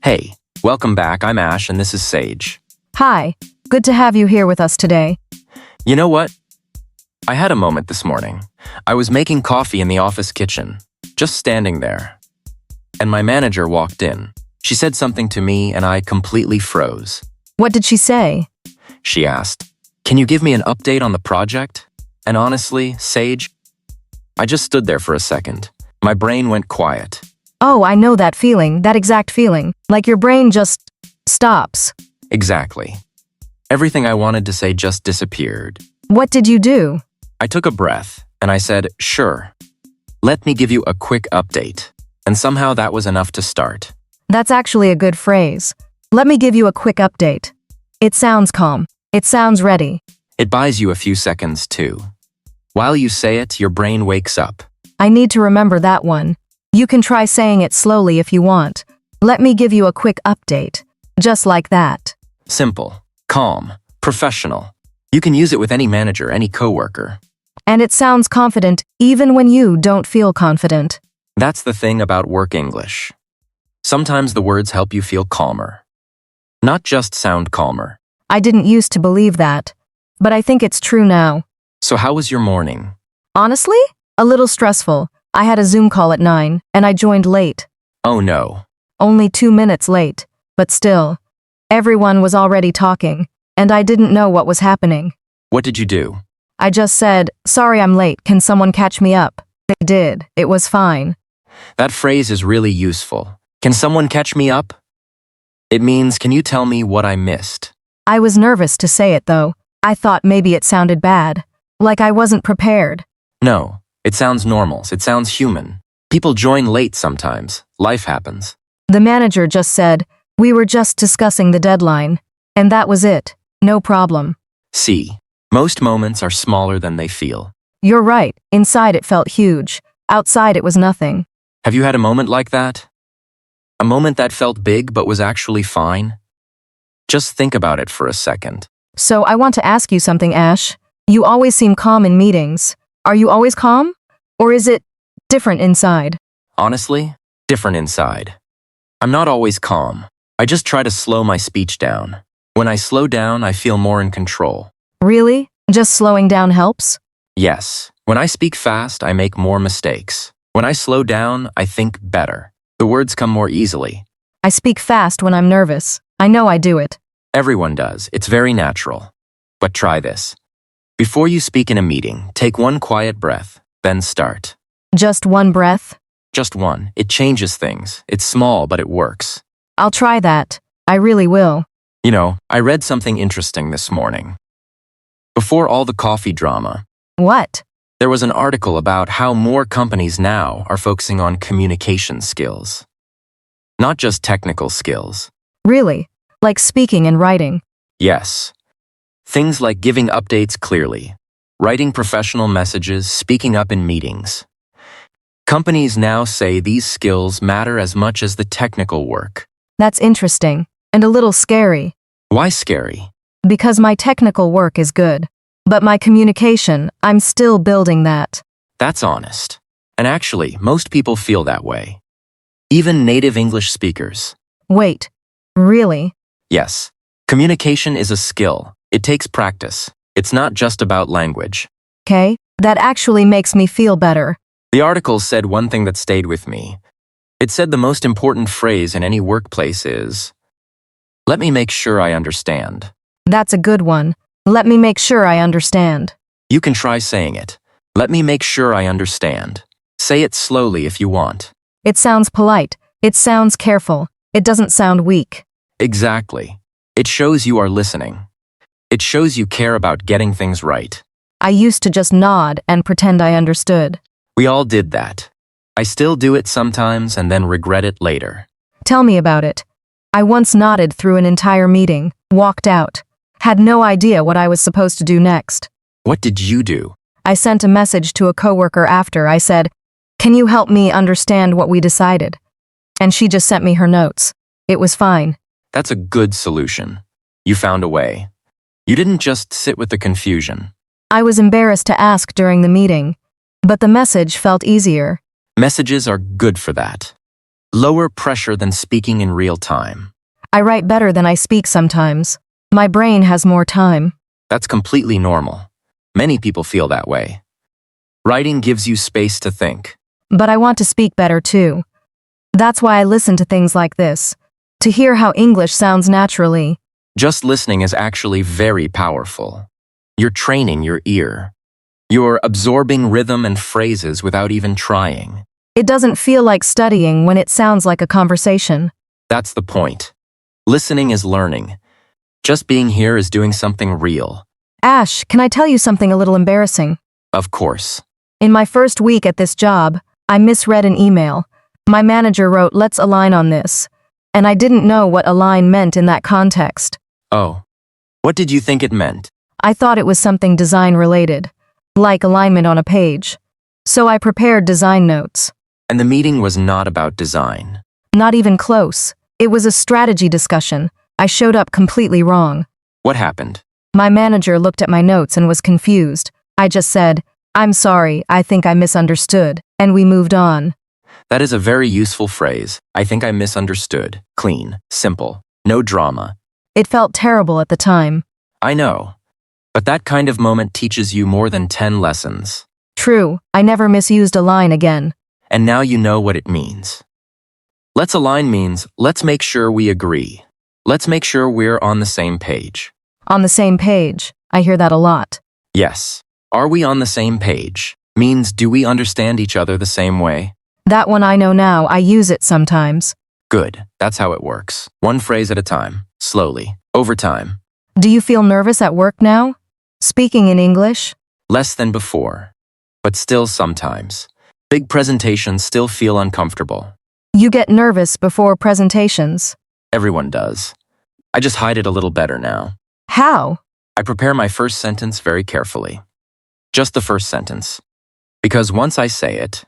Hey, welcome back. I'm Ash and this is Sage. Hi, good to have you here with us today. You know what? I had a moment this morning. I was making coffee in the office kitchen, just standing there. And my manager walked in. She said something to me and I completely froze. What did she say? She asked, "Can you give me an update on the project?" And honestly, Sage, I just stood there for a second. My brain went quiet. Oh, I know that feeling, that exact feeling. Like your brain just stops. Exactly. Everything I wanted to say just disappeared. What did you do? I took a breath and I said, "Sure. Let me give you a quick update." And somehow that was enough to start. That's actually a good phrase. Let me give you a quick update. It sounds calm. It sounds ready. It buys you a few seconds too. While you say it, your brain wakes up. I need to remember that one. You can try saying it slowly if you want. Let me give you a quick update. Just like that. Simple, calm, professional. You can use it with any manager, any coworker. And it sounds confident even when you don't feel confident. That's the thing about work English. Sometimes the words help you feel calmer. Not just sound calmer. I didn't used to believe that, but I think it's true now. So how was your morning? Honestly, a little stressful. I had a Zoom call at 9, and I joined late. Oh no. Only 2 minutes late, but still. Everyone was already talking, and I didn't know what was happening. What did you do? I just said, "Sorry I'm late, can someone catch me up?" They did, it was fine. That phrase is really useful. Can someone catch me up? It means, can you tell me what I missed? I was nervous to say it though. I thought maybe it sounded bad. Like I wasn't prepared. No, it sounds normal. It sounds human. People join late sometimes. Life happens. The manager just said, "We were just discussing the deadline." And that was it. No problem. See, most moments are smaller than they feel. You're right. Inside it felt huge. Outside it was nothing. Have you had a moment like that? A moment that felt big but was actually fine? Just think about it for a second. So I want to ask you something, Ash. You always seem calm in meetings. Are you always calm? Or is it different inside? Honestly, different inside. I'm not always calm. I just try to slow my speech down. When I slow down, I feel more in control. Really? Just slowing down helps? Yes. When I speak fast, I make more mistakes. When I slow down, I think better. The words come more easily. I speak fast when I'm nervous. I know I do it. Everyone does. It's very natural. But try this. Before you speak in a meeting, take one quiet breath, then start. Just one breath? Just one. It changes things. It's small, but it works. I'll try that. I really will. You know, I read something interesting this morning. Before all the coffee drama, What? there was an article about how more companies now are focusing on communication skills. Not just technical skills. Really? Like speaking and writing? Yes. Things like giving updates clearly, writing professional messages, speaking up in meetings. Companies now say these skills matter as much as the technical work. That's interesting. And a little scary. Why scary? Because my technical work is good. But my communication, I'm still building that. That's honest. And actually, most people feel that way. Even native English speakers. Wait. Really? Yes. Communication is a skill. It takes practice. It's not just about language. Okay, that actually makes me feel better. The article said one thing that stayed with me. It said the most important phrase in any workplace is, "Let me make sure I understand." That's a good one. Let me make sure I understand. You can try saying it. Let me make sure I understand. Say it slowly if you want. It sounds polite. It sounds careful. It doesn't sound weak. Exactly. It shows you are listening. It shows you care about getting things right. I used to just nod and pretend I understood. We all did that. I still do it sometimes and then regret it later. Tell me about it. I once nodded through an entire meeting, walked out, had no idea what I was supposed to do next. What did you do? I sent a message to a coworker after. I said, "Can you help me understand what we decided?" And she just sent me her notes. It was fine. That's a good solution. You found a way. You didn't just sit with the confusion. I was embarrassed to ask during the meeting, but the message felt easier. Messages are good for that. Lower pressure than speaking in real time. I write better than I speak sometimes. My brain has more time. That's completely normal. Many people feel that way. Writing gives you space to think. But I want to speak better too. That's why I listen to things like this, to hear how English sounds naturally. Just listening is actually very powerful. You're training your ear. You're absorbing rhythm and phrases without even trying. It doesn't feel like studying when it sounds like a conversation. That's the point. Listening is learning. Just being here is doing something real. Ash, can I tell you something a little embarrassing? Of course. In my first week at this job, I misread an email. My manager wrote, "Let's align on this." And I didn't know what align meant in that context. Oh. What did you think it meant? I thought it was something design related, like alignment on a page. So I prepared design notes. And the meeting was not about design. Not even close. It was a strategy discussion. I showed up completely wrong. What happened? My manager looked at my notes and was confused. I just said, "I'm sorry, I think I misunderstood," and we moved on. That is a very useful phrase. I think I misunderstood. Clean, simple, no drama. It felt terrible at the time. I know. But that kind of moment teaches you more than 10 lessons. True, I never misused a line again. And now you know what it means. Let's align means let's make sure we agree. Let's make sure we're on the same page. On the same page. I hear that a lot. Yes. Are we on the same page? Means do we understand each other the same way? That one I know now, I use it sometimes. Good. That's how it works. One phrase at a time. Slowly. Over time. Do you feel nervous at work now? Speaking in English? Less than before. But still sometimes. Big presentations still feel uncomfortable. You get nervous before presentations. Everyone does. I just hide it a little better now. How? I prepare my first sentence very carefully. Just the first sentence. Because once I say it,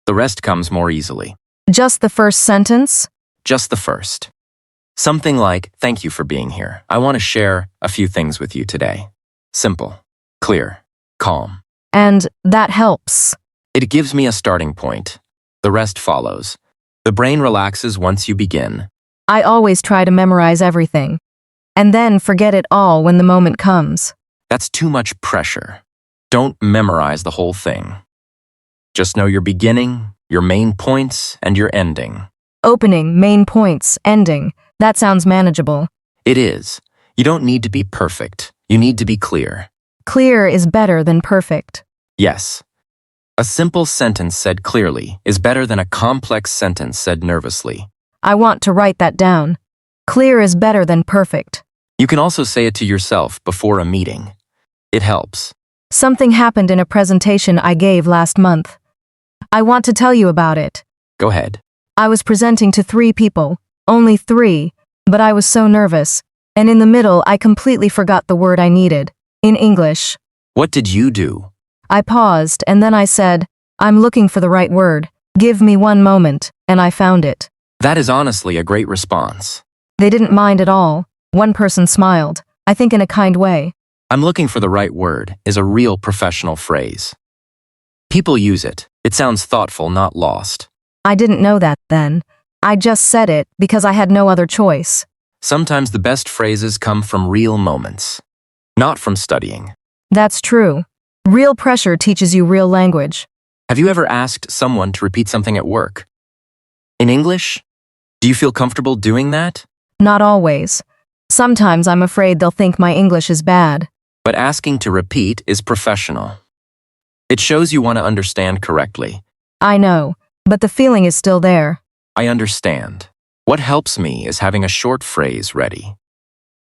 the rest comes more easily. Just the first sentence? Just the first. Something like, "Thank you for being here. I want to share a few things with you today." Simple, clear, calm. And that helps. It gives me a starting point. The rest follows. The brain relaxes once you begin. I always try to memorize everything. And then forget it all when the moment comes. That's too much pressure. Don't memorize the whole thing. Just know your beginning, your main points, and your ending. Opening, main points, ending. That sounds manageable. It is. You don't need to be perfect. You need to be clear. Clear is better than perfect. Yes. A simple sentence said clearly is better than a complex sentence said nervously. I want to write that down. Clear is better than perfect. You can also say it to yourself before a meeting. It helps. Something happened in a presentation I gave last month. I want to tell you about it. Go ahead. I was presenting to 3 people, only 3, but I was so nervous, and in the middle I completely forgot the word I needed, in English. What did you do? I paused and then I said, "I'm looking for the right word. Give me one moment," and I found it. That is honestly a great response. They didn't mind at all. One person smiled, I think in a kind way. "I'm looking for the right word" is a real professional phrase. People use it. It sounds thoughtful, not lost. I didn't know that then. I just said it because I had no other choice. Sometimes the best phrases come from real moments, not from studying. That's true. Real pressure teaches you real language. Have you ever asked someone to repeat something at work? In English? Do you feel comfortable doing that? Not always. Sometimes I'm afraid they'll think my English is bad. But asking to repeat is professional. It shows you want to understand correctly. I know, but the feeling is still there. I understand. What helps me is having a short phrase ready.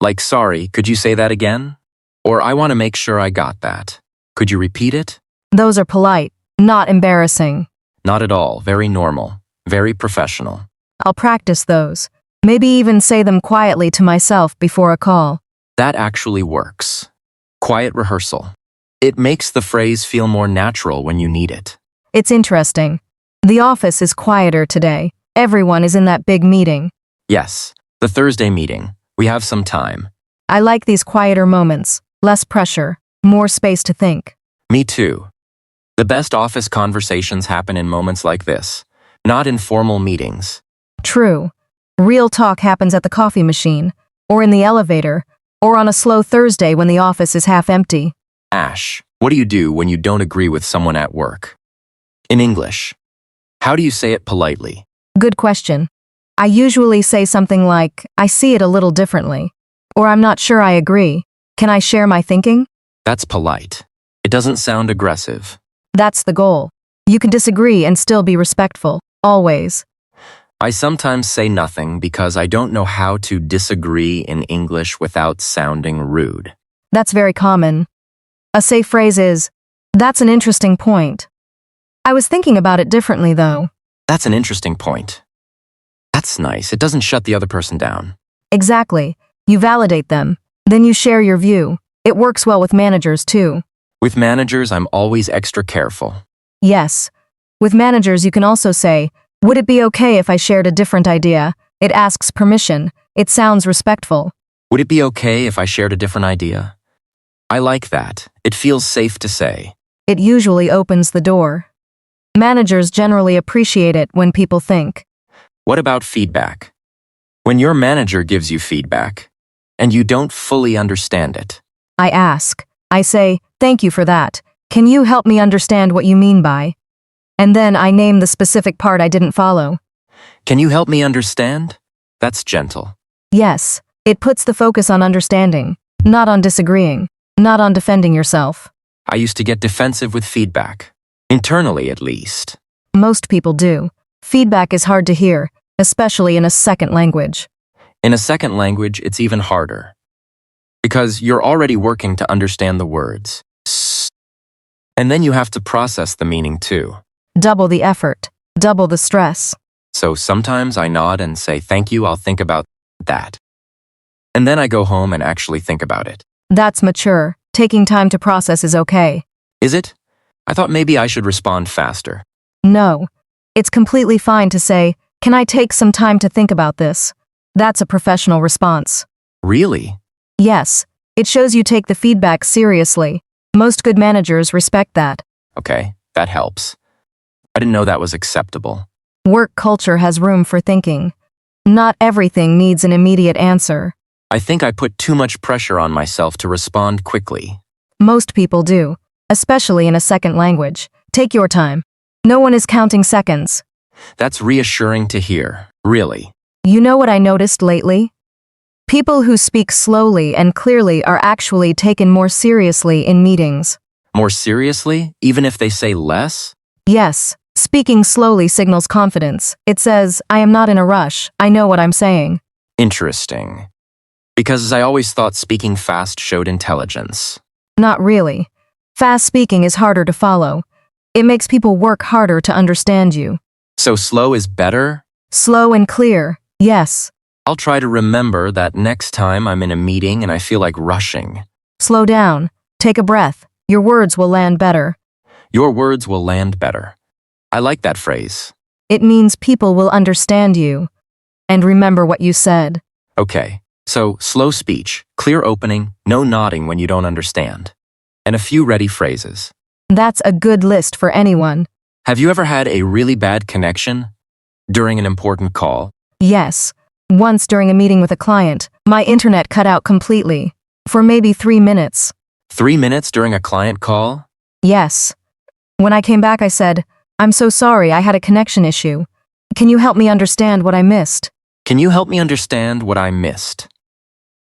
Like, "Sorry, could you say that again?" Or, "I want to make sure I got that. Could you repeat it?" Those are polite, not embarrassing. Not at all. Very normal. Very professional. I'll practice those. Maybe even say them quietly to myself before a call. That actually works. Quiet rehearsal. It makes the phrase feel more natural when you need it. It's interesting. The office is quieter today. Everyone is in that big meeting. Yes, the Thursday meeting. We have some time. I like these quieter moments. Less pressure. More space to think. Me too. The best office conversations happen in moments like this, not in formal meetings. True. Real talk happens at the coffee machine, or in the elevator, or on a slow Thursday when the office is half empty. Ash, what do you do when you don't agree with someone at work? In English, how do you say it politely? Good question. I usually say something like, I see it a little differently. Or I'm not sure I agree. Can I share my thinking? That's polite. It doesn't sound aggressive. That's the goal. You can disagree and still be respectful. Always. I sometimes say nothing because I don't know how to disagree in English without sounding rude. That's very common. A safe phrase is, that's an interesting point. I was thinking about it differently though. That's an interesting point. That's nice. It doesn't shut the other person down. Exactly. You validate them. Then you share your view. It works well with managers too. With managers, I'm always extra careful. Yes. With managers, you can also say, would it be okay if I shared a different idea? It asks permission. It sounds respectful. Would it be okay if I shared a different idea? I like that. It feels safe to say. It usually opens the door. Managers generally appreciate it when people think. What about feedback? When your manager gives you feedback, and you don't fully understand it, I ask. I say, thank you for that. Can you help me understand what you mean by? And then I name the specific part I didn't follow. can you help me understand? That's gentle. Yes, it puts the focus on understanding, not on disagreeing, not on defending yourself. I used to get defensive with feedback. Internally, at least. Most people do. Feedback is hard to hear, especially in a second language. In a second language, it's even harder. Because you're already working to understand the words. And then you have to process the meaning too. Double the effort, double the stress. So sometimes I nod and say, thank you, I'll think about that. And then I go home and actually think about it. That's mature. Taking time to process is okay. Is it? I thought maybe I should respond faster. No. It's completely fine to say, can I take some time to think about this? That's a professional response. Really? Yes. It shows you take the feedback seriously. Most good managers respect that. Okay, that helps. I didn't know that was acceptable. Work culture has room for thinking. Not everything needs an immediate answer. I think I put too much pressure on myself to respond quickly. Most people do, especially in a second language. Take your time. No one is counting seconds. That's reassuring to hear, really. You know what I noticed lately? People who speak slowly and clearly are actually taken more seriously in meetings. More seriously, even if they say less? Yes, speaking slowly signals confidence. It says, I am not in a rush. I know what I'm saying. Interesting. Because I always thought speaking fast showed intelligence. Not really. Fast speaking is harder to follow. It makes people work harder to understand you. So slow is better? Slow and clear, yes. I'll try to remember that next time I'm in a meeting and I feel like rushing. Slow down. Take a breath. Your words will land better. Your words will land better. I like that phrase. It means people will understand you and remember what you said. Okay, so slow speech, clear opening, no nodding when you don't understand, and a few ready phrases. That's a good list for anyone. Have you ever had a really bad connection during an important call? Yes. Once during a meeting with a client, my internet cut out completely. For maybe 3 minutes. 3 minutes during a client call? Yes. When I came back, I said, I'm so sorry, I had a connection issue. Can you help me understand what I missed? Can you help me understand what I missed?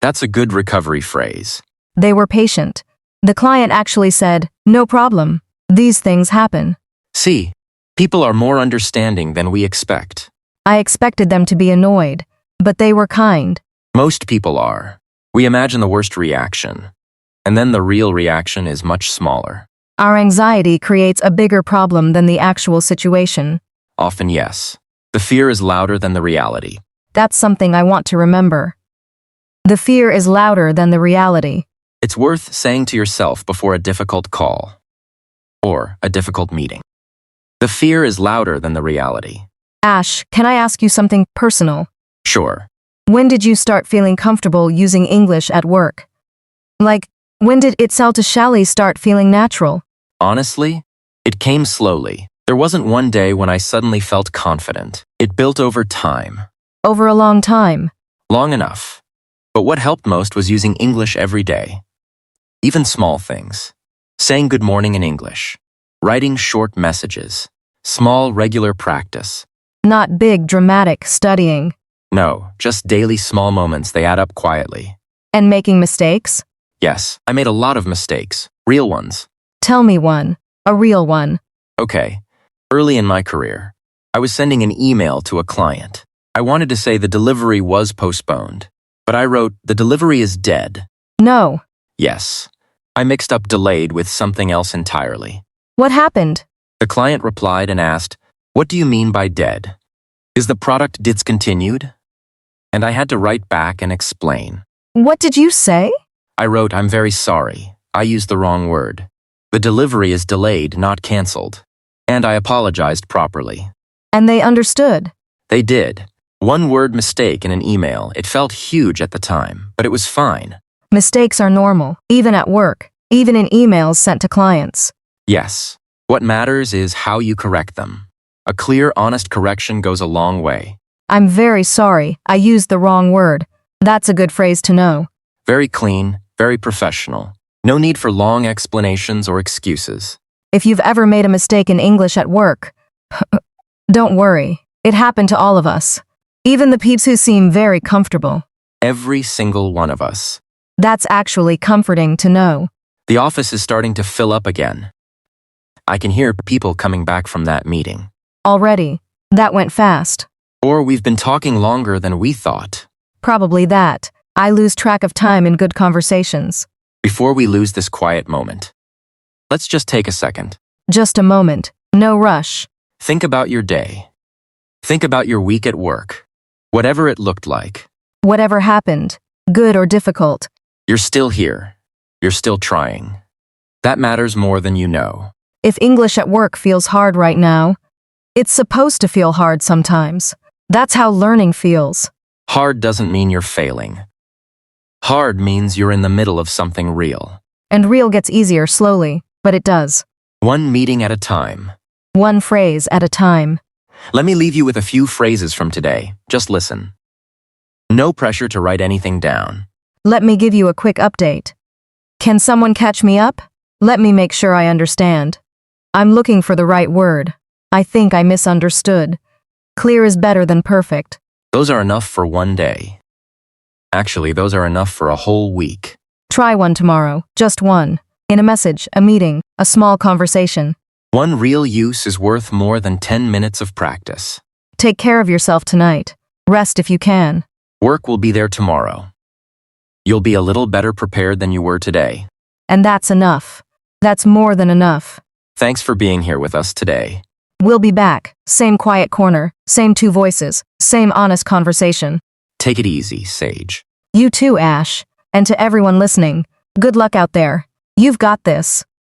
That's a good recovery phrase. They were patient. The client actually said, no problem. These things happen. See, people are more understanding than we expect. I expected them to be annoyed, but they were kind. Most people are. We imagine the worst reaction, and then the real reaction is much smaller. Our anxiety creates a bigger problem than the actual situation. Often, yes. The fear is louder than the reality. That's something I want to remember. The fear is louder than the reality. It's worth saying to yourself before a difficult call or a difficult meeting. The fear is louder than the reality. Ash, can I ask you something personal? Sure. When did you start feeling comfortable using English at work? Like, when did it shally start feeling natural? Honestly, it came slowly. There wasn't one day when I suddenly felt confident. It built over time. Over a long time. Long enough. But what helped most was using English every day. Even small things. Saying good morning in English. Writing short messages. Small, regular practice. Not big, dramatic studying. No, just daily small moments they add up quietly. And making mistakes? Yes, I made a lot of mistakes. Real ones. Tell me one. A real one. Okay. Early in my career, I was sending an email to a client. I wanted to say the delivery was postponed, but I wrote, the delivery is dead. No. Yes. I mixed up delayed with something else entirely. What happened? The client replied and asked, what do you mean by dead? Is the product discontinued? And I had to write back and explain. What did you say? I wrote, I'm very sorry. I used the wrong word. The delivery is delayed, not canceled. And I apologized properly. And they understood. They did. One word mistake in an email. It felt huge at the time, but it was fine. Mistakes are normal, even at work, even in emails sent to clients. Yes. What matters is how you correct them. A clear, honest correction goes a long way. I'm very sorry, I used the wrong word. That's a good phrase to know. Very clean, very professional. No need for long explanations or excuses. If you've ever made a mistake in English at work, don't worry. It happened to all of us. Even the peeps who seem very comfortable. Every single one of us. That's actually comforting to know. The office is starting to fill up again. I can hear people coming back from that meeting. Already. That went fast. Or we've been talking longer than we thought. Probably that. I lose track of time in good conversations. Before we lose this quiet moment, let's just take a second. Just a moment. No rush. Think about your day. Think about your week at work. Whatever it looked like. Whatever happened, good or difficult. You're still here. You're still trying. That matters more than you know. If English at work feels hard right now, it's supposed to feel hard sometimes. That's how learning feels. Hard doesn't mean you're failing. Hard means you're in the middle of something real. And real gets easier slowly, but it does. One meeting at a time. One phrase at a time. Let me leave you with a few phrases from today. Just listen. No pressure to write anything down. Let me give you a quick update. Can someone catch me up? Let me make sure I understand. I'm looking for the right word. I think I misunderstood. Clear is better than perfect. Those are enough for one day. Actually, those are enough for a whole week. Try one tomorrow, just one. In a message, a meeting, a small conversation. One real use is worth more than 10 minutes of practice. Take care of yourself tonight. Rest if you can. Work will be there tomorrow. You'll be a little better prepared than you were today. And that's enough. That's more than enough. Thanks for being here with us today. We'll be back. Same quiet corner, same two voices, same honest conversation. Take it easy, Sage. You too, Ash. And to everyone listening, good luck out there. You've got this.